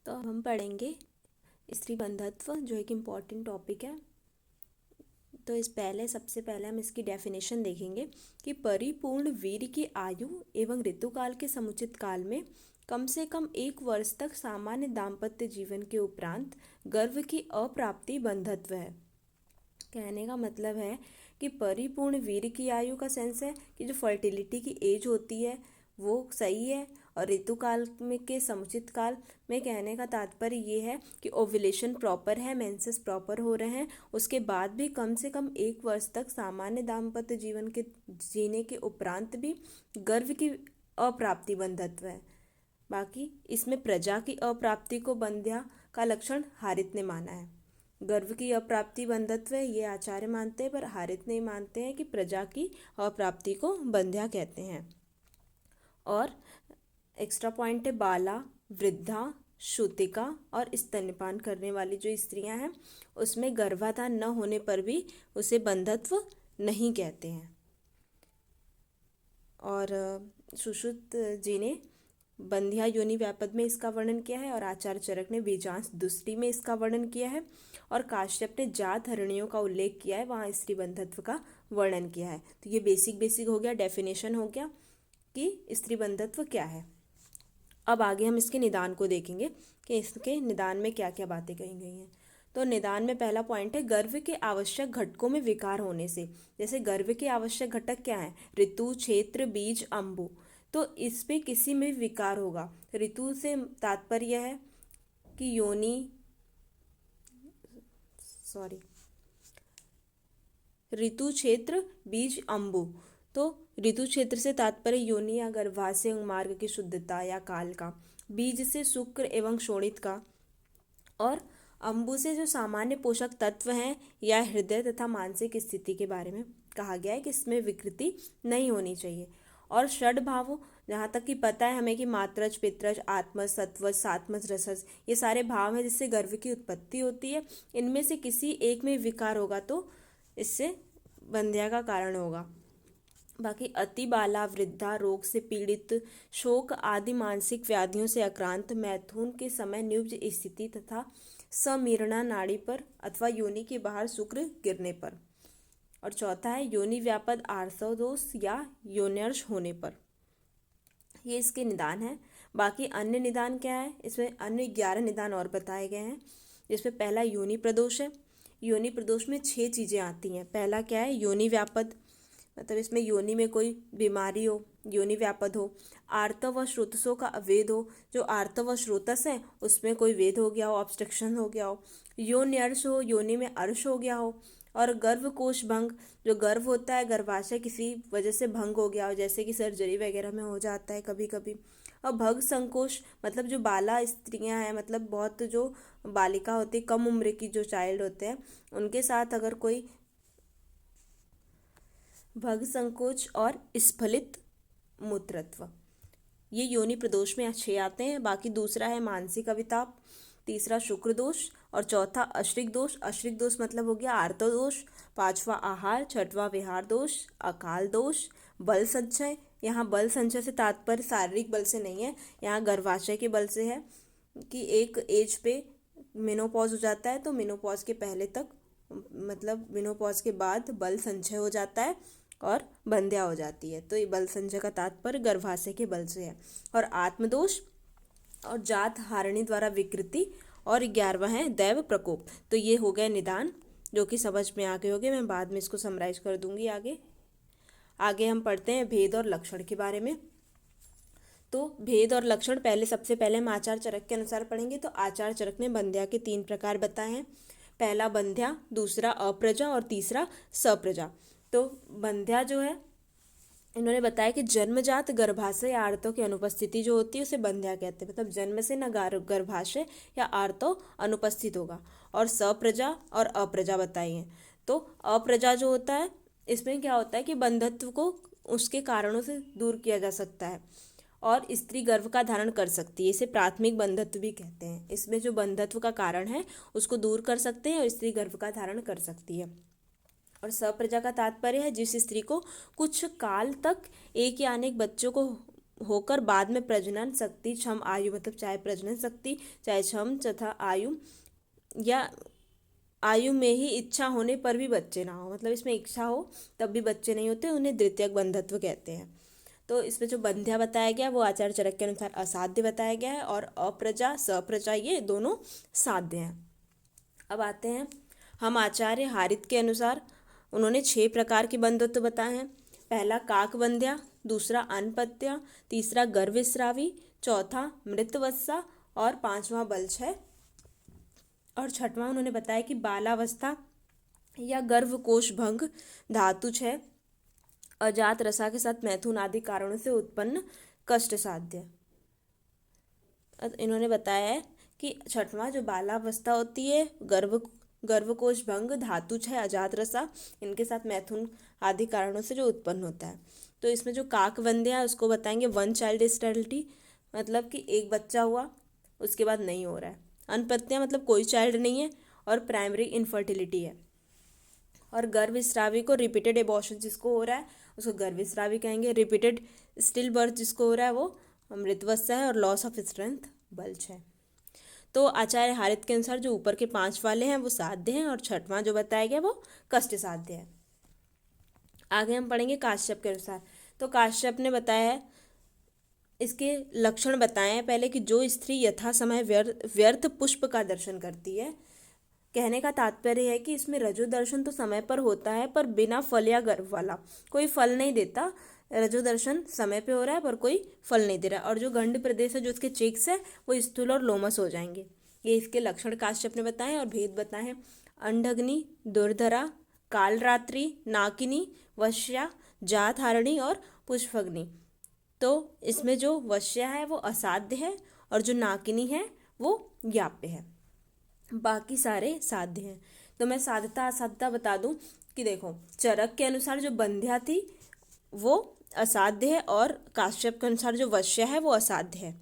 तो हम पढ़ेंगे स्त्री बंधत्व, जो एक इम्पॉर्टेंट टॉपिक है। तो सबसे पहले हम इसकी डेफिनेशन देखेंगे कि परिपूर्ण वीर्य की आयु एवं ऋतुकाल के समुचित काल में कम से कम 1 वर्ष तक सामान्य दाम्पत्य जीवन के उपरांत गर्भ की अप्राप्ति बंधत्व है। कहने का मतलब है कि परिपूर्ण वीर्य की आयु का सेंस है कि जो फर्टिलिटी की एज होती है वो सही है, और ऋतुकाल में के समुचित काल में कहने का तात्पर्य ये है कि ओव्यूलेशन प्रॉपर है, मेंसेस प्रॉपर हो रहे हैं, उसके बाद भी कम से कम 1 वर्ष तक सामान्य दाम्पत्य जीवन के जीने के उपरांत भी गर्भ की अप्राप्ति बंधत्व है। बाकी इसमें प्रजा की अप्राप्ति को बंध्या का लक्षण हारित ने माना है। गर्भ की अप्राप्ति बंधत्व है ये आचार्य मानते हैं, पर हारित नहीं मानते हैं कि प्रजा की अप्राप्ति को बंध्या कहते हैं। और एक्स्ट्रा पॉइंट है, बाला, वृद्धा, श्रुतिका और स्तनपान करने वाली जो स्त्रियां हैं उसमें गर्भाधान न होने पर भी उसे बंधत्व नहीं कहते हैं। और सुश्रुत जी ने बंध्या योनि व्यापद में इसका वर्णन किया है, और आचार्य चरक ने बीजांश दुष्टि में इसका वर्णन किया है, और काश्यप ने जात हरणियों का उल्लेख किया है, वहाँ स्त्री बंधत्व का वर्णन किया है। तो ये बेसिक हो गया, डेफिनेशन हो गया कि स्त्री बंधत्व क्या है। अब आगे हम इसके निदान को देखेंगे कि इसके निदान में क्या क्या बातें कही गई हैं। तो निदान में पहला पॉइंट है, गर्भ के आवश्यक घटकों में विकार होने से। जैसे गर्भ के आवश्यक घटक क्या हैं? ऋतु, क्षेत्र, बीज, अंबु। तो इस पे किसी में विकार होगा। ऋतु से तात्पर्य है कि ऋतु, क्षेत्र, बीज, अंबु। तो ऋतु क्षेत्र से तात्पर्य योनि या गर्भाशय मार्ग की शुद्धता या काल का, बीज से शुक्र एवं शोणित का, और अंबु से जो सामान्य पोषक तत्व हैं या हृदय तथा मानसिक स्थिति के बारे में कहा गया है कि इसमें विकृति नहीं होनी चाहिए। और षड भावों, जहाँ तक कि पता है हमें कि मात्रज, पित्रज, आत्मज, सत्वज, सात्मज, रसज, ये सारे भाव हैं जिससे गर्भ की उत्पत्ति होती है। इनमें से किसी एक में विकार होगा तो इससे बंध्या का कारण होगा। बाकी अति बाला, वृद्धा, रोग से पीड़ित, शोक आदि मानसिक व्याधियों से आक्रांत, मैथुन के समय न्यूब्ज स्थिति तथा समीरणा नाड़ी पर अथवा योनि के बाहर शुक्र गिरने पर। और चौथा है योनि व्यापद आर्तव दोष या योन्यर्श होने पर। ये इसके निदान है। बाकी अन्य निदान क्या है? इसमें अन्य 11 निदान और बताए गए हैं, जिसमें पहला योनि प्रदोष है। योनि प्रदोष में 6 चीज़ें आती हैं। पहला क्या है? योनि व्यापद, मतलब इसमें योनि में कोई बीमारी हो, योनि व्यापद हो। आर्तव व श्रोतसों का अवेद हो, जो आर्तव व श्रोतस है उसमें कोई वेद हो गया हो, ऑब्स्ट्रक्शन हो गया हो। योनि अर्श हो, योनि में अर्श हो गया हो। और गर्भकोश भंग, जो गर्भ होता है गर्भाशय किसी वजह से भंग हो गया हो, जैसे कि सर्जरी वगैरह में हो जाता है कभी कभी। और भग संकोच, मतलब जो बाला स्त्रियां हैं, मतलब बहुत जो बालिका होती, कम उम्र की जो चाइल्ड होते हैं, उनके साथ अगर कोई भग संकोच और स्फलित मूत्रत्व, ये योनि प्रदोष में 6 आते हैं। बाकी दूसरा है मानसिक अविताप, तीसरा शुक्र दोष, और चौथा अश्रिक दोष। अश्रिक दोष मतलब हो गया आर्तव दोष। पांचवा आहार, छठवा विहार दोष, अकाल दोष, बल संचय। यहाँ बल संचय से तात्पर्य शारीरिक बल से नहीं है, यहाँ गर्भाशय के बल से है कि एक एज पे मेनोपॉज हो जाता है, तो मेनोपॉज के पहले तक, मतलब मेनोपॉज के बाद बल संचय हो जाता है और बंध्या हो जाती है। तो ये बल संचय का तात्पर्य गर्भाशय के बल से है। और आत्मदोष और जात हारणी द्वारा विकृति, और 11वां है दैव प्रकोप। तो ये हो गए निदान, जो कि समझ में आ गए होंगे। मैं बाद में इसको समराइज कर दूंगी। आगे हम पढ़ते हैं भेद और लक्षण के बारे में। तो भेद और लक्षण सबसे पहले हम आचार्य चरक के अनुसार पढ़ेंगे। तो आचार्य चरक ने बंध्या के 3 प्रकार बताए हैं। पहला बंध्या, दूसरा अप्रजा और तीसरा सप्रजा। तो बंध्या जो है, इन्होंने बताया कि जन्मजात गर्भाशय या आर्तव की अनुपस्थिति जो होती है उसे बंध्या कहते हैं, मतलब जन्म से न गर्भाशय या आर्तव अनुपस्थित होगा। और सप्रजा और अप्रजा बताई हैं। तो अप्रजा जो होता है, इसमें क्या होता है कि बंधत्व को उसके कारणों से दूर किया जा सकता है, और स्त्री गर्भ का धारण कर सकती है। इसे प्राथमिक बंधत्व भी कहते हैं। इसमें जो बंधत्व का कारण है उसको दूर कर सकते हैं और स्त्री गर्भ का धारण कर सकती है। और सप्रजा का तात्पर्य है जिस स्त्री को कुछ काल तक एक या अनेक बच्चों को होकर बाद में प्रजनन शक्ति क्षम आयु, मतलब चाहे प्रजनन शक्ति चाहे क्षम तथा आयु या आयु में ही इच्छा होने पर भी बच्चे ना हो, मतलब इसमें इच्छा हो तब भी बच्चे नहीं होते, उन्हें द्वितीयक बंधत्व कहते हैं। तो इसमें जो बंध्या बताया गया वो आचार्य चरक के अनुसार असाध्य बताया गया है, और अप्रजा सप्रजा ये दोनों साध्य हैं। अब आते हैं हम आचार्य हारित के अनुसार, उन्होंने 6 प्रकार के बंधत्व बताए हैं। पहला काक बंध्या, दूसरा अनपत्या, तीसरा गर्भस्रावी, चौथा मृतवत्सा और पांचवा बलछ है, और छठवां उन्होंने बताया कि बालावस्था या गर्भकोश भंग धातु है अजात रसा के साथ मैथुन आदि कारणों से उत्पन्न कष्ट साध्य। इन्होंने बताया है कि छठवां जो बालावस्था होती है, गर्भकोश भंग धातु है अजात रसा, इनके साथ मैथुन आदि कारणों से जो उत्पन्न होता है। तो इसमें जो काक बंध्या है उसको बताएंगे वन चाइल्ड स्टेरिलिटी, मतलब कि एक बच्चा हुआ उसके बाद नहीं हो रहा है। अनपत्या मतलब कोई चाइल्ड नहीं है, और प्राइमरी इनफर्टिलिटी है। और गर्भस्रावी को रिपीटेड एबॉर्शन जिसको हो रहा है उसको गर्भस्रावी कहेंगे। रिपीटेड स्टिल बर्थ जिसको हो रहा है वो मृतवत्सा है, और लॉस ऑफ स्ट्रेंथ बल्ज है। तो आचार्य हारित के अनुसार जो ऊपर के 5 वाले हैं वो साध्य हैं, और छठवां जो बताया गया वो कष्ट साध्य है। आगे हम पढ़ेंगे काश्यप के अनुसार। तो काश्यप ने बताया है, इसके लक्षण बताए हैं पहले कि जो स्त्री यथा समय व्यर्थ पुष्प का दर्शन करती है, कहने का तात्पर्य है कि इसमें रजो दर्शन तो समय पर होता है पर बिना फल या गर्भ वाला, कोई फल नहीं देता। रजो दर्शन समय पे हो रहा है पर कोई फल नहीं दे रहा, और जो गंड प्रदेश है जो उसके चेक्स है वो स्थूल और लोमस हो जाएंगे। ये इसके लक्षण काश्यप ने बताए और भेद बताए हैं। अंडग्नि, दुर्धरा, कालरात्रि, नाकिनी, वश्या, जातहारिणी और पुष्पग्नि। तो इसमें जो वश्या है वो असाध्य है, और जो नाकिनी है वो याप्य है, बाकी सारे साध्य हैं। तो मैं साध्यता असाध्यता बता दूं कि देखो, चरक के अनुसार जो बंध्या थी वो असाध्य है, और काश्यप के अनुसार जो वश्या है वो असाध्य है।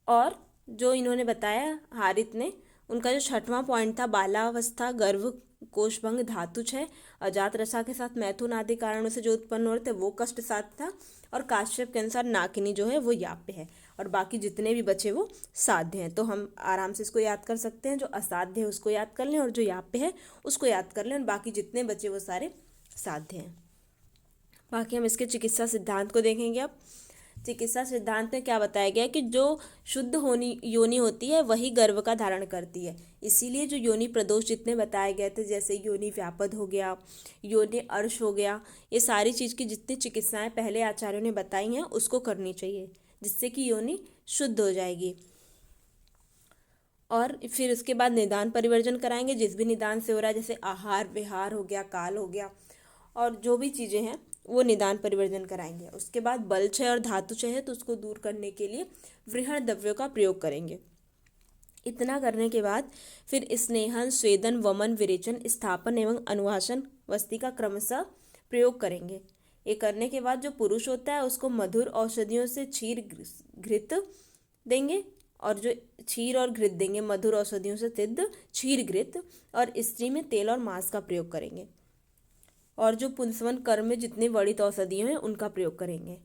और जो इन्होंने बताया हारित ने, उनका जो छठवां पॉइंट था बालावस्था गर्भ कोशभंग धातुज है अजात रसा के साथ मैथुन आदि कारणों से जो उत्पन्न हो रहे थे वो कष्ट साध्य था, और काश्यप के अनुसार नाकिनी जो है वो याप्य है, और बाकी जितने भी बचे वो साध्य हैं। तो हम आराम से इसको याद कर सकते हैं, जो असाध्य है उसको याद कर लें और जो याप्य है उसको याद कर लें, और बाकी जितने बचे वो सारे साध्य हैं। बाकी हम इसके चिकित्सा सिद्धांत को देखेंगे। अब चिकित्सा सिद्धांत में क्या बताया गया है कि जो शुद्ध योनि होती है वही गर्भ का धारण करती है, इसीलिए जो योनि प्रदोष जितने बताए गए थे, जैसे योनि व्यापद हो गया, योनि अर्श हो गया, ये सारी चीज़ की जितनी चिकित्साएं पहले आचार्यों ने बताई हैं उसको करनी चाहिए, जिससे कि योनि शुद्ध हो जाएगी। और फिर उसके बाद निदान परिवर्जन कराएंगे, जिस भी निदान से हो रहा है, जैसे आहार विहार हो गया, काल हो गया, और जो भी चीज़ें हैं वो निदान परिवर्जन कराएंगे। उसके बाद बल क्षय और धातु क्षय है तो उसको दूर करने के लिए वृहण द्रव्यों का प्रयोग करेंगे। इतना करने के बाद फिर स्नेहन, स्वेदन, वमन, विरेचन, स्थापन एवं अनुवासन वस्ती का क्रमशः प्रयोग करेंगे। ये करने के बाद जो पुरुष होता है उसको मधुर औषधियों से क्षीर घृत देंगे, और जो क्षीर और घृत देंगे, मधुर औषधियों से सिद्ध क्षीर घृत, और स्त्री में तेल और मांस का प्रयोग करेंगे, और जो पुंसवन कर्म में जितनी वर्णित औषधियाँ हैं उनका प्रयोग करेंगे।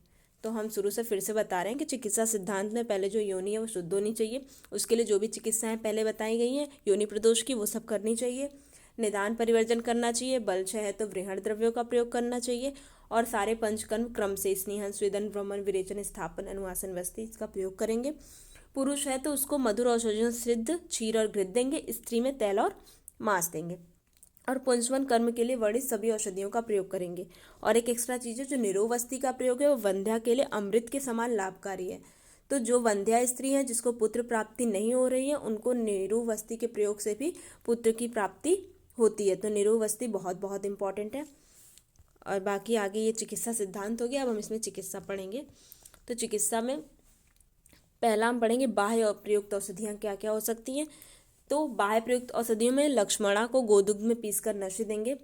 तो हम शुरू से फिर से बता रहे हैं कि चिकित्सा सिद्धांत में पहले जो योनि है वो शुद्ध होनी चाहिए, उसके लिए जो भी चिकित्साएं पहले बताई गई हैं योनि प्रदोष की वो सब करनी चाहिए, निदान परिवर्जन करना चाहिए, बल क्षय है तो वृहण द्रव्यों का प्रयोग करना चाहिए, और सारे पंचकर्म क्रम से स्नेहन, स्वेदन, वमन, विरेचन, स्थापन, अनुवासन वस्ती इसका प्रयोग करेंगे। पुरुष है तो उसको मधुर औषधियों से सिद्ध क्षीर और घृत देंगे, स्त्री में तेल और मांस देंगे, और पुंसवन कर्म के लिए वर्णित सभी औषधियों का प्रयोग करेंगे। और एक एक्स्ट्रा चीज़ है, जो निरोवस्ती का प्रयोग है वो वंध्या के लिए अमृत के समान लाभकारी है। तो जो वंध्या स्त्री है जिसको पुत्र प्राप्ति नहीं हो रही है उनको निरोवस्ती के प्रयोग से भी पुत्र की प्राप्ति होती है। तो निरोवस्ती बहुत बहुत इंपॉर्टेंट है। और बाकी आगे ये चिकित्सा सिद्धांत हो गया। अब हम इसमें चिकित्सा पढ़ेंगे। तो चिकित्सा में पहला हम पढ़ेंगे बाह्य और प्रयुक्त औषधियाँ क्या क्या हो सकती हैं। तो बाह्य प्रयुक्त औषधियों में लक्ष्मणा को गोदुग्ध में पीसकर नश्य देंगे,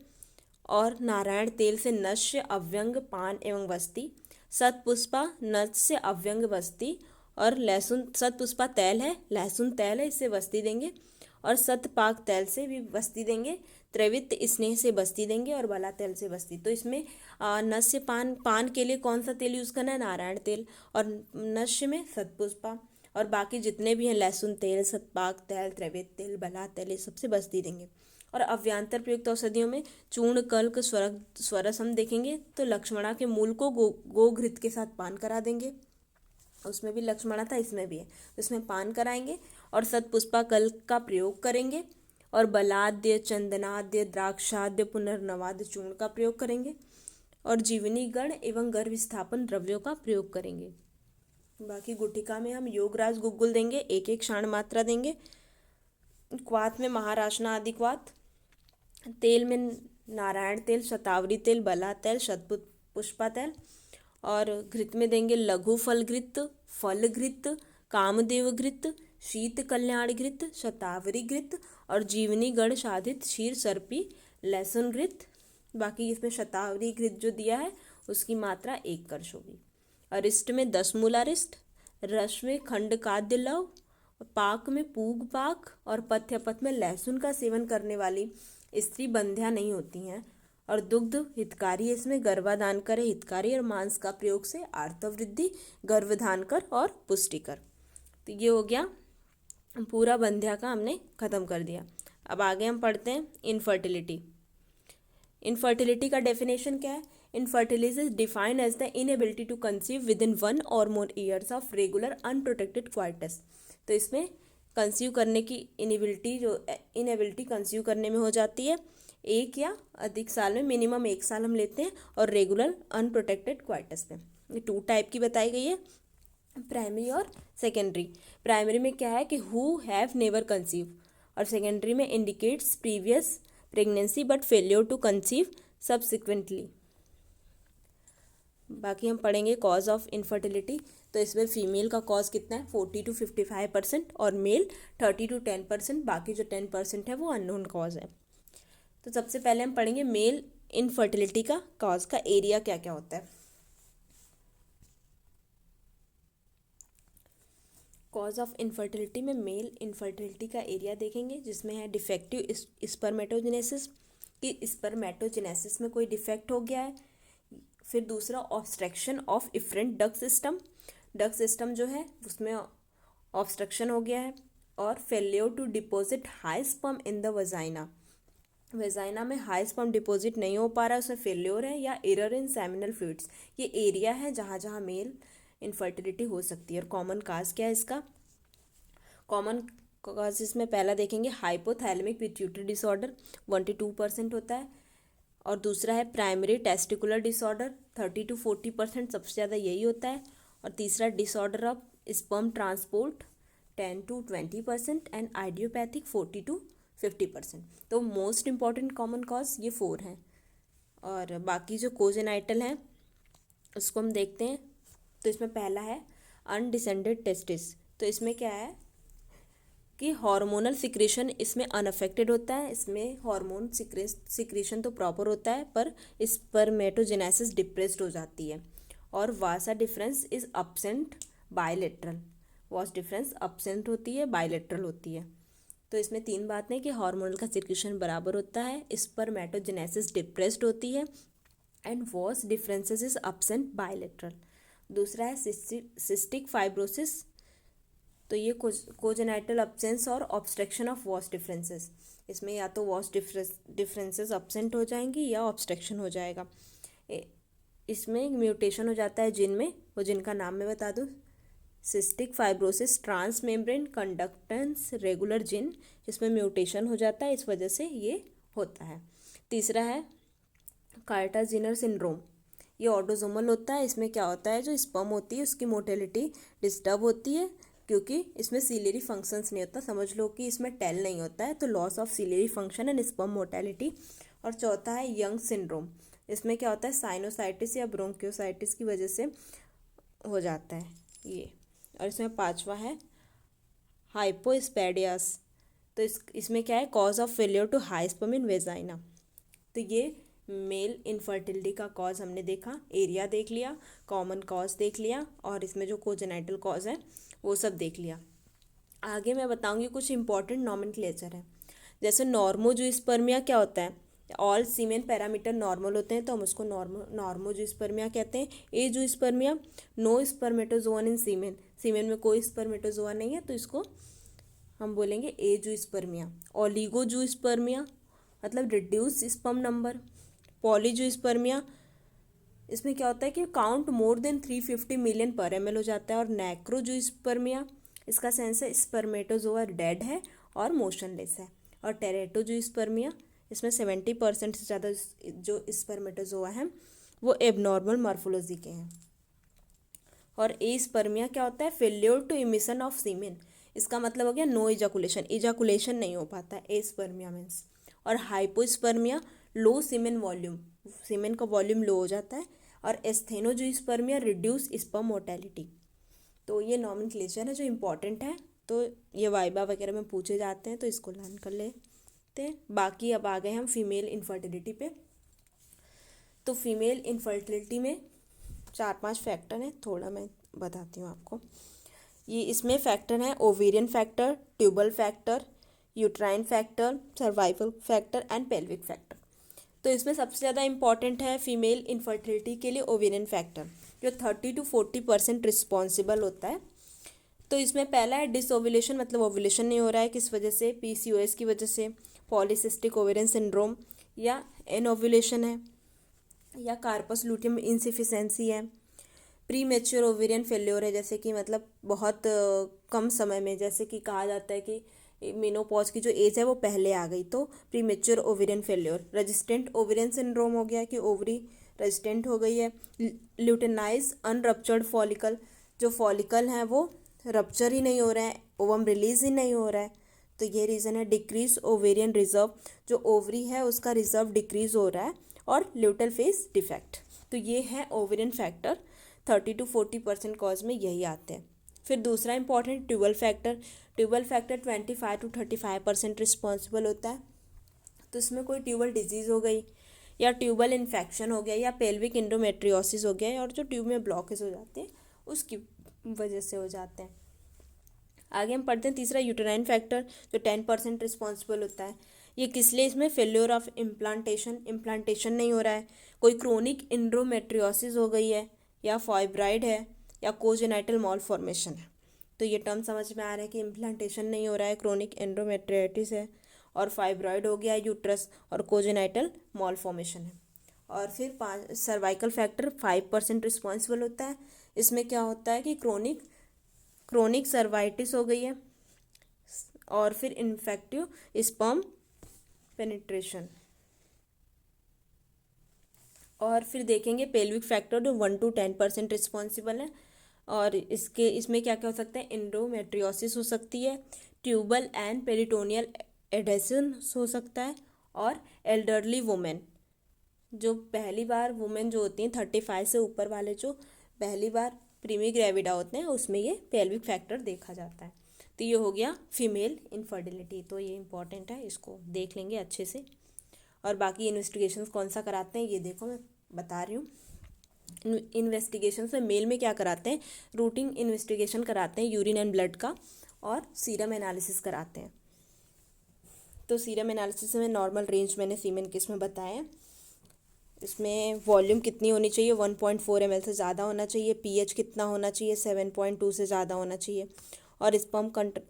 और नारायण तेल से नश्य, अव्यंग, पान एवं वस्ती, सतपुष्पा नश्य, अव्यंग, वस्ती, और लहसुन, सतपुष्पा तैल है, लहसुन तैल है, इससे वस्ती देंगे, और सतपाक तैल से भी वस्ती देंगे, त्रैवित स्नेह से बस्ती देंगे और बला तेल से बस्ती। तो इसमें नस्य पान के लिए कौन सा तेल यूज़ करना है, नारायण तेल, और नस्य में शतपुष्पा, और बाकी जितने भी हैं लहसुन तेल, सतपाक तेल, त्रैवित तेल, बला तेल, ये सबसे बस्ती देंगे। और अव्यांतर प्रयुक्त औषधियों में चूर्ण, कल्क, स्वरस हम देखेंगे तो लक्ष्मणा के मूल को गोघृत के साथ पान करा देंगे, उसमें भी लक्ष्मणा था, इसमें भी है, तो इसमें पान कराएंगे। और सतपुष्पा कल्क का प्रयोग करेंगे, और बलाद्य, चंदनाद्य, द्राक्षाद्य, पुनर्नवाद्य चूर्ण का प्रयोग करेंगे, और जीवनी गण एवं गर्भ स्थापन द्रव्यों का प्रयोग करेंगे। बाकी गुटिका में हम योगराज गुग्गुल देंगे, एक एक क्षाण मात्रा देंगे। क्वाथ में महाराशना आदि क्वाथ, तेल में नारायण तेल, शतावरी तेल, बला तेल, शतपुष्पा तेल, और घृत में देंगे लघु फल घृत, फल घृत, कामदेव घृत, शीत कल्याण घृत, शतावरी घृत, और जीवनी गण साधित क्षीर सर्पी लहसुन घृत। बाकी इसमें शतावरी घृत जो दिया है उसकी मात्रा 1 कलश होगी। अरिष्ट में 10 मूल अरिष्ट, रस में खंड काद्य लव, पाक में पूग पाक, और पथ्यपथ में लहसुन का सेवन करने वाली स्त्री बंध्या नहीं होती हैं। और दुग्ध हितकारी, इसमें गर्भाधान करे हितकारी, और मांस का प्रयोग से आर्तवृद्धि, गर्भधान कर और पुष्टिकर। तो ये हो गया पूरा बंध्या का, हमने ख़त्म कर दिया। अब आगे हम पढ़ते हैं इनफर्टिलिटी। इनफर्टिलिटी का डेफिनेशन क्या है? Infertility is defined as the inability to conceive within 1 or more years of regular unprotected coitus. तो इसमें कंसीव करने की इनएबिलिटी कंसीव करने में हो जाती है 1 या अधिक साल में, मिनिमम 1 साल हम लेते हैं, और रेगुलर अनप्रोटेक्टेड क्वार्टस में। ये 2 टाइप की बताई गई है, प्राइमरी और सेकेंडरी। प्राइमरी में क्या है कि हु हैव नेवर कंसीव, और सेकेंडरी में indicates previous pregnancy but failure to conceive subsequently. बाकी हम पढ़ेंगे कॉज ऑफ इनफर्टिलिटी। तो इसमें फीमेल का कॉज कितना है, 40 to 55%, और मेल 30 to 10%। बाकी जो 10% है वो अननोन कॉज है। तो सबसे पहले हम पढ़ेंगे मेल इनफर्टिलिटी का कॉज का एरिया क्या क्या होता है। कॉज ऑफ इनफर्टिलिटी में मेल इनफर्टिलिटी का एरिया देखेंगे, जिसमें है डिफेक्टिव स्पर्मेटोजेनेसिस, कि स्पर्मेटोजेनेसिस में कोई डिफेक्ट हो गया है। फिर दूसरा obstruction of efferent duct system जो है उसमें ऑब्स्ट्रक्शन हो गया है। और failure to deposit high sperm in the vagina में हाई स्पर्म डिपॉजिट नहीं हो पा रहा है, उसमें फेल्योर है। या एरर इन सेमिनल फ्लूइड्स, ये एरिया है जहाँ जहाँ मेल इनफर्टिलिटी हो सकती है। और कॉमन काज क्या है इसका? कॉमन काज इसमें पहला देखेंगे हाइपोथैलेमिक पिट्यूटरी डिसऑर्डर, 1 to 2% होता है। और दूसरा है प्राइमरी टेस्टिकुलर डिसऑर्डर, 30 to 40%, सबसे ज़्यादा यही होता है। और तीसरा disorder of sperm transport, 10 to 20%, and idiopathic 40 to 50%। तो मोस्ट इंपॉर्टेंट कॉमन कॉज ये 4 हैं। और बाकी जो कोजेनाइटल हैं उसको हम देखते हैं। तो इसमें पहला है अनडिसेंडेड टेस्टिस। तो इसमें क्या है कि हार्मोनल सिक्रेशन इसमें अनअफेक्टेड होता है, इसमें हार्मोन सिक्रेशन तो प्रॉपर होता है पर स्पर्मेटोजेनेसिस डिप्रेस्ड हो जाती है। और vasa deferens is absent bilateral, vas deferens absent होती है, बायलेटरल होती है। तो इसमें 3 बातें कि हार्मोनल का सिक्रेशन बराबर होता है, स्पर्मेटोजेनेसिस डिप्रेस्ड होती है, एंड वास डिफरेंसेस इज अब्सेंट बायलेटरल। दूसरा है सिस्टिक फाइब्रोसिस। तो ये कोजेनाइटल अब्सेंस और ऑब्स्ट्रक्शन ऑफ वॉस डिफरेंसेस, इसमें या तो वॉस डिफरेंसेस अब्सेंट हो जाएंगी या ऑब्स्ट्रक्शन हो जाएगा। इसमें म्यूटेशन हो जाता है जिन में, वो जिनका नाम मैं बता दूँ, cystic fibrosis trans membrane conductance regular gene, इसमें म्यूटेशन हो जाता है, इस वजह से ये होता है। तीसरा है कार्टाजिनर सिंड्रोम, ये ऑटोसोमल होता है। इसमें क्या होता है, जो स्पर्म होती है उसकी मोटेलिटी डिस्टर्ब होती है, क्योंकि इसमें सीलियरी फंक्शंस नहीं होता। समझ लो कि इसमें टेल नहीं होता है, तो loss of ciliary function and sperm mortality. और चौथा है यंग सिंड्रोम, इसमें क्या होता है, साइनोसाइटिस या ब्रोंकियोसाइटिस की वजह से हो जाता है ये। और इसमें 5वां है हाइपोस्पैडियास। तो इसमें क्या है, cause of failure to high sperm in vagina. तो ये मेल इनफर्टिलिटी का कॉज हमने देखा, एरिया देख लिया, कॉमन कॉज देख लिया, और इसमें जो कोजेनाइटल कॉज है वो सब देख लिया। आगे मैं बताऊंगी कुछ इंपॉर्टेंट नॉमेनक्लेचर है, जैसे नॉर्मोजूस्पर्मिया क्या होता है, ऑल सीमेन पैरामीटर नॉर्मल होते हैं तो हम उसको नॉर्मोजूस्पर्मिया कहते हैं। एजूस्पर्मिया, नो स्पर्मेटोजोअन इन सीमेन, सीमेन में कोई स्पर्मेटोजोआ नहीं है तो इसको हम बोलेंगे एजूस्पर्मिया। ओलिगोजूस्पर्मिया मतलब रिड्यूस स्पर्म नंबर। पॉलीजूस्पर्मिया, इसमें क्या होता है कि काउंट मोर देन 350 मिलियन पर ml हो जाता है। और नेक्रोजूस्पर्मिया, इसका सेंस है स्पर्मेटोजोआ डेड है और मोशनलेस है। और टेरेटोजूस्पर्मिया, इसमें 70% से ज़्यादा जो स्पर्मेटोजोआ हैं वो एबनॉर्मल मॉर्फोलॉजी के हैं। और एस्पर्मिया क्या होता है, फेल्योर टू इमिशन ऑफ सीमेन, इसका मतलब हो गया नो इजाकुलेशन, इजाकुलेशन नहीं हो पाता है एस्पर्मिया मीन्स। और हाइपोस्पर्मिया, लो सीमेन वॉल्यूम, सीमेन का वॉल्यूम लो हो जाता है। और एस्थेनोजूस्पर्मिया, रिड्यूस स्पर्म मोर्टेलिटी। तो ये नॉमेनक्लेचर है जो इम्पॉर्टेंट है, तो ये वाइबा वगैरह में पूछे जाते हैं तो इसको लर्न कर लेते हैं। बाकी अब आ गए हम फीमेल इनफर्टिलिटी पे। तो फीमेल इनफर्टिलिटी में 4-5 फैक्टर हैं, थोड़ा मैं बताती हूँ आपको। ये इसमें फैक्टर हैं ovarian factor, tubal factor, uterine factor, cervical factor and pelvic factor. तो इसमें सबसे ज़्यादा इंपॉर्टेंट है फीमेल इनफर्टिलिटी के लिए ओवेरियन फैक्टर, जो 30 to 40% रिस्पॉन्सिबल होता है। तो इसमें पहला है डिसओव्यूलेशन, मतलब ओव्यूलेशन नहीं हो रहा है, किस वजह से, PCOS की वजह से, पॉलीसिस्टिक ओवेरियन सिंड्रोम, या एनओव्यूलेशन है, या कार्पस लूटियम इनसिफिशेंसी है, प्री मेच्योर ओवेरियन फेल्योर है, जैसे कि मतलब बहुत कम समय में, जैसे कि कहा जाता है कि मेनोपॉज की जो एज है वो पहले आ गई, तो pre mature ovarian failure. Resistant ovarian syndrome हो गया कि ओवरी रेजिस्टेंट हो गई है। ल्यूटेनाइज अनरप्चर्ड फॉलिकल, जो फॉलिकल हैं वो रप्चर ही नहीं हो रहा है, ओवम रिलीज ही नहीं हो रहा है, तो ये रीज़न है। डिक्रीज ओवेरियन रिजर्व, जो ओवरी है उसका रिजर्व डिक्रीज हो रहा है। और ल्यूटल फेस डिफेक्ट, तो ये है ओवेरियन फैक्टर। 30 to 40% कॉज में यही आते हैं। फिर दूसरा important tubal factor, tubal factor 25 to 35% responsible होता है। तो इसमें कोई ट्यूबल डिजीज़ हो गई, या ट्यूबल इन्फेक्शन हो गया, या पेल्विक इंडोमेट्रियोसिस हो गया, और जो ट्यूब में ब्लॉकेज हो जाते हैं उसकी वजह से हो जाते हैं। आगे हम पढ़ते हैं तीसरा यूटेराइन फैक्टर, जो 10% रिस्पॉन्सिबल होता है। ये किस लिए, इसमें फेल्योर ऑफ इम्प्लांटेशन नहीं हो रहा है, कोई क्रोनिक इंडोमेट्रियोसिस हो गई है, या फाइब्राइड है, या कोजेनाइटल मॉलफॉर्मेशन है। तो ये टर्म समझ में आ रहा है कि इम्प्लांटेशन नहीं हो रहा है, क्रोनिक एंडोमेट्रियोसिस है, और फाइब्राइड हो गया यूट्रस, और कोजेनाइटल मॉलफॉर्मेशन है। और फिर सर्वाइकल फैक्टर 5% रिस्पॉन्सिबल होता है। इसमें क्या होता है कि क्रोनिक सर्वाइटिस हो गई है, और फिर इन्फेक्टिव स्पर्म पेनिट्रेशन। और फिर देखेंगे पेल्विक फैक्टर, जो 1 to 10% रिस्पॉन्सिबल है। और इसमें क्या क्या हो सकता है, इंडोमेट्रियोसिस हो सकती है, ट्यूबल एंड पेरिटोनियल एडेशन हो सकता है, और एल्डरली वुमेन, जो पहली बार वुमेन जो होती हैं 35 से ऊपर वाले जो पहली बार प्रीमी ग्रेविडा होते हैं, उसमें ये पेल्विक फैक्टर देखा जाता है। तो ये हो गया फीमेल इनफर्टिलिटी, तो ये इंपॉर्टेंट है, इसको देख लेंगे अच्छे से। और बाकी इन्वेस्टिगेशंस कौन सा कराते हैं ये देखो, मैं बता रही हूँ। इन्वेस्टिगेशंस में मेल में क्या कराते हैं, रूटीन इन्वेस्टिगेशन कराते हैं यूरिन एंड ब्लड का, और सीरम एनालिसिस कराते हैं। तो सीरम एनालिसिस में नॉर्मल रेंज मैंने फीमेल केस में बताया है। इसमें वॉल्यूम कितनी होनी चाहिए, 1.4 ml से ज़्यादा होना चाहिए, pH कितना होना चाहिए, 7.2 से ज़्यादा होना चाहिए, और स्पर्म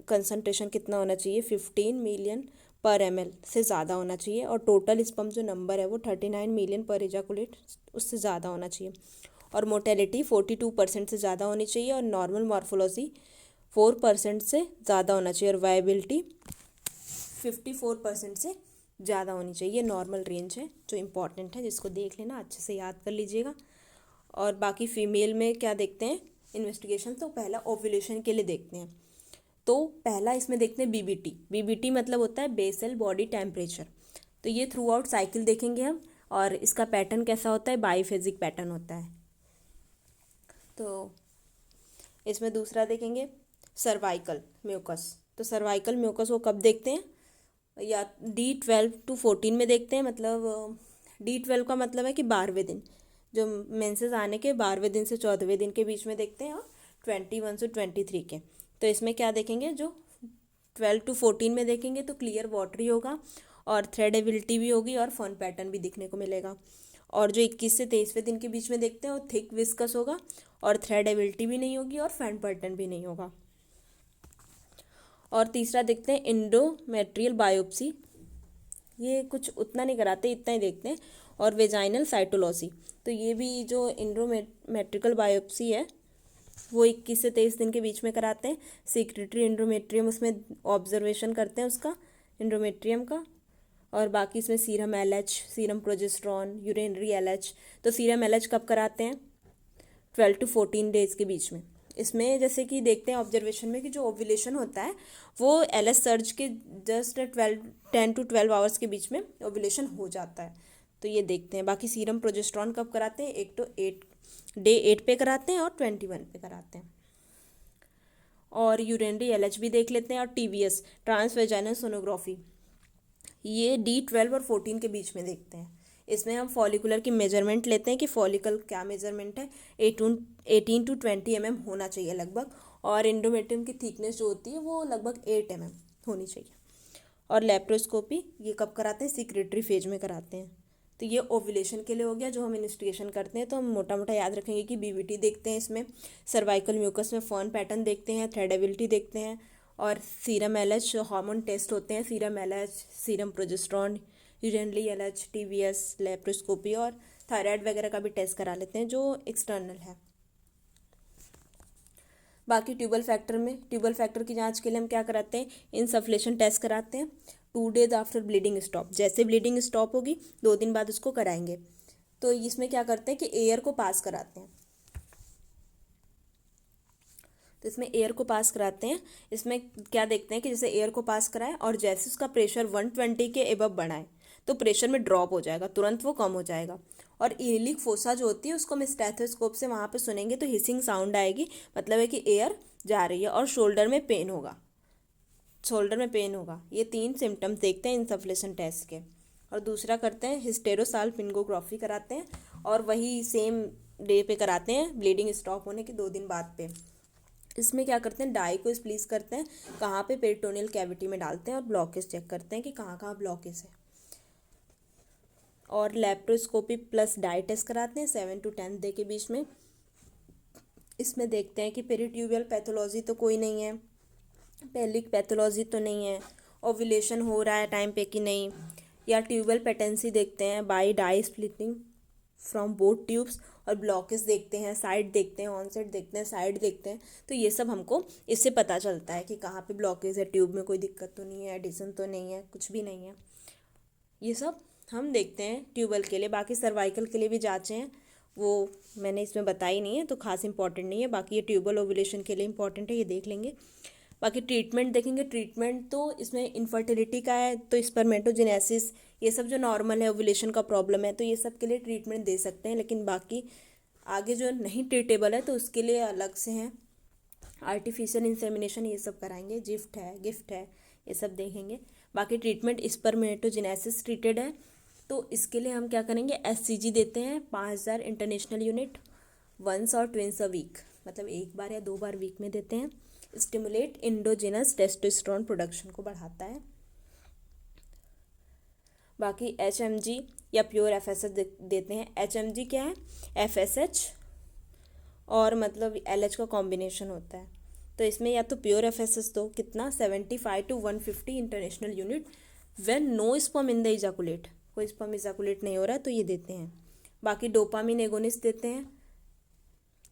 कंसंट्रेशन कितना होना चाहिए, 15 मिलियन पर ml से ज़्यादा होना चाहिए, और टोटल स्पर्म जो नंबर है वो 39 मिलियन पर इजाकुलेट उससे ज़्यादा होना चाहिए, और मोर्टेलिटी 42% से ज़्यादा होनी चाहिए, और नॉर्मल मॉर्फोलॉजी 4% से ज़्यादा होना चाहिए, और वायबिलिटी 54% से ज़्यादा होनी चाहिए। नॉर्मल रेंज है जो इम्पॉर्टेंट है, जिसको देख लेना, अच्छे से याद कर लीजिएगा। और बाकी फ़ीमेल में क्या देखते हैं इन्वेस्टिगेशन, तो पहला ओव्यूलेशन के लिए देखते हैं। तो पहला इसमें देखते हैं बीबीटी मतलब होता है बेसल बॉडी टेम्परेचर। तो ये थ्रू आउट साइकिल देखेंगे हम, और इसका पैटर्न कैसा होता है, बाईफेजिक पैटर्न होता है। तो इसमें दूसरा देखेंगे सर्वाइकल म्यूकस। तो सर्वाइकल म्यूकस वो कब देखते हैं, या D12 to 14 में देखते हैं। मतलब D12 का मतलब है कि 12वें दिन, जो मेंसेस आने के 12वें दिन से 14वें दिन के बीच में देखते हैं, और 21 से 23 के। तो इसमें क्या देखेंगे, जो 12 to 14 में देखेंगे तो क्लियर वाटरी होगा और थ्रेडेबिलिटी भी होगी और फन पैटर्न भी दिखने को मिलेगा। और जो 21 से 23वें दिन के बीच में देखते हैं वो थिक विस्कस होगा और थ्रेडेबिलिटी भी नहीं होगी और फैन पैटर्न भी नहीं होगा। और तीसरा देखते हैं इंडोमेट्रियल बायोप्सी, ये कुछ उतना नहीं कराते, इतना ही देखते हैं। और वेजाइनल साइटोलॉजी, तो ये भी जो इंडोमेट्रिकल बायोप्सी है वो 21 से 23 दिन के बीच में कराते हैं। सीक्रेटरी इंडोमेट्रियम उसमें ऑब्जर्वेशन करते हैं उसका, इंडोमेट्रियम का। और बाकी इसमें serum LH, serum progesterone, urinary LH। तो सीरम LH कब कराते हैं? 12 to 14 डेज के बीच में। इसमें जैसे कि देखते हैं ऑब्जर्वेशन में कि जो ओव्यूलेशन होता है वो LH सर्ज के जस्ट 10 to 12 आवर्स के बीच में ओव्यूलेशन हो जाता है, तो ये देखते हैं। बाकी सीरम प्रोजेस्ट्रॉन कब कराते हैं? 1 to 8 पे कराते हैं और 21 पे कराते हैं। और यूरिनरी LH भी देख लेते हैं। और TVS, ट्रांस वेजाइनल सोनोग्राफी, ये D12 और 14 के बीच में देखते हैं। इसमें हम फॉलिकुलर की मेजरमेंट लेते हैं कि फॉलिकल क्या मेजरमेंट है, 18 to 20 mm होना चाहिए लगभग। और इंडोमेट्रियम की थिकनेस जो होती है वो लगभग 8 mm होनी चाहिए। और लेप्रोस्कोपी ये कब कराते हैं? सिक्रेटरी फेज में कराते हैं। तो ये ओव्यूलेशन के लिए हो गया जो हम इन्वेस्टिगेशन करते हैं। तो हम मोटा मोटा याद रखेंगे कि BVT देखते हैं, इसमें सर्वाइकल म्यूकस में फॉर्न पैटर्न देखते हैं, थ्रेडेबिलिटी देखते हैं। और सीरम LH हार्मोन टेस्ट होते हैं, serum LH, serum progesterone, urinary LH, TVS, laparoscopy और थायराइड वगैरह का भी टेस्ट करा लेते हैं जो एक्सटर्नल है। बाकी ट्यूबल फैक्टर में, ट्यूबल फैक्टर की जांच के लिए हम क्या कराते हैं? इनसफ्लेशन टेस्ट कराते हैं 2 days आफ्टर ब्लीडिंग स्टॉप। जैसे ब्लीडिंग स्टॉप होगी 2 दिन बाद उसको कराएंगे। तो इसमें क्या करते हैं कि एयर को पास कराते हैं, तो इसमें एयर को पास कराते हैं। इसमें क्या देखते हैं कि जैसे एयर को पास कराए और जैसे उसका प्रेशर 120 के एबव बढ़ाए तो प्रेशर में ड्रॉप हो जाएगा, तुरंत वो कम हो जाएगा। और ईलिक फोसा जो होती है उसको हम स्टेथोस्कोप से वहाँ पे सुनेंगे तो हिसिंग साउंड आएगी, मतलब है कि एयर जा रही है। और शोल्डर में पेन होगा, शोल्डर में पेन होगा। ये 3 सिम्टम्स देखते हैं इनसफ्लेशन टेस्ट के। और दूसरा करते हैं हिस्टेरोसाल्पिंगोग्राफी कराते हैं और वही सेम डे पे कराते हैं ब्लीडिंग स्टॉप होने के 2 दिन बाद पे। इसमें क्या करते हैं? डाई को स्प्लीस करते हैं, कहाँ पे? पेरिटोनियल कैविटी में डालते हैं और ब्लॉकेज चेक करते हैं कि कहाँ कहाँ ब्लॉकेज है। और लेप्रोस्कोपी प्लस डाई टेस्ट कराते हैं 7 to 10 डे के बीच में। इसमें देखते हैं कि पेरिट्यूबियल पैथोलॉजी तो कोई नहीं है, पेल्विक पैथोलॉजी तो नहीं है, ओव्यूलेशन हो रहा है टाइम पे कि नहीं, या ट्यूबल पेटेंसी देखते हैं by dye splitting from both tubes. और ब्लॉकेज देखते हैं, साइड देखते हैं, ऑनसेट देखते हैं, साइड देखते हैं। तो ये सब हमको इससे पता चलता है कि कहाँ पे ब्लॉकेज है, ट्यूब में कोई दिक्कत तो नहीं है, एडिशन तो नहीं है, कुछ भी नहीं है। ये सब हम देखते हैं ट्यूबल के लिए। बाकी सर्वाइकल के लिए भी जाँचें हैं, वो मैंने इसमें बताई नहीं है तो खास इंपॉर्टेंट नहीं है। बाकी ये ट्यूबल ओव्यूलेशन के लिए इंपॉर्टेंट है, ये देख लेंगे। बाकी ट्रीटमेंट देखेंगे। ट्रीटमेंट तो इसमें इनफर्टिलिटी का है तो स्पर्मेटोजेनेसिस, ये सब जो नॉर्मल है, ओव्यूलेशन का प्रॉब्लम है तो ये सब के लिए ट्रीटमेंट दे सकते हैं। लेकिन बाकी आगे जो नहीं ट्रीटेबल है तो उसके लिए अलग से हैं, आर्टिफिशियल इंसेमिनेशन ये सब कराएंगे, गिफ्ट है, ये सब देखेंगे। बाकी ट्रीटमेंट स्पर्मेटोजेनेसिस ट्रीटेड है तो इसके लिए हम क्या करेंगे? SCG देते हैं 5000 इंटरनेशनल यूनिट वंस और ट्विंस अ वीक, मतलब 1 बार या 2 बार वीक में देते हैं। स्टिमुलेट इंडोजिनस टेस्टोस्टेरोन प्रोडक्शन को बढ़ाता है। बाकी HMG या प्योर FSH देते हैं। HMG क्या है? FSH और मतलब LH का कॉम्बिनेशन होता है। तो इसमें या तो प्योर FSH दो, कितना? 75 to 150 international unit when no sperm in the ejaculate, कोई स्पर्म इजाकुलेट नहीं हो रहा है तो ये देते हैं। बाकी डोपामिन एगोनिस्ट देते हैं,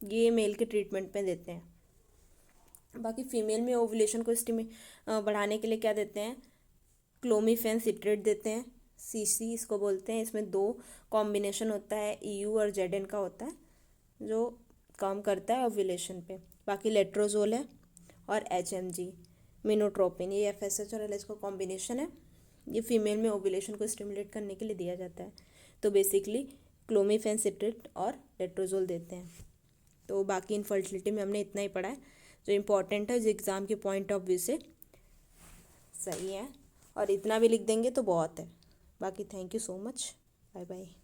ये मेल के ट्रीटमेंट में देते हैं। बाकी फीमेल में ओवुलेशन को बढ़ाने के लिए क्या देते हैं? क्लोमिफेन सिट्रेट देते हैं, CC इसको बोलते हैं। इसमें 2 कॉम्बिनेशन होता है, EU और ZN का होता है जो काम करता है ओवुलेशन पे। बाकी लेट्रोजोल है और HMG मिनोट्रोपिन, ये FSH और LH का कॉम्बिनेशन है। ये फीमेल में ओवुलेशन को स्टिमुलेट करने के लिए दिया जाता है। तो बेसिकली क्लोमिफेन सिट्रेट और लेट्रोजोल देते हैं। तो बाकी इनफर्टिलिटी में हमने इतना ही पढ़ा है जो इम्पोर्टेंट है, जो एग्ज़ाम के पॉइंट ऑफ व्यू से सही है, और इतना भी लिख देंगे तो बहुत है। बाकी thank you so much, bye bye.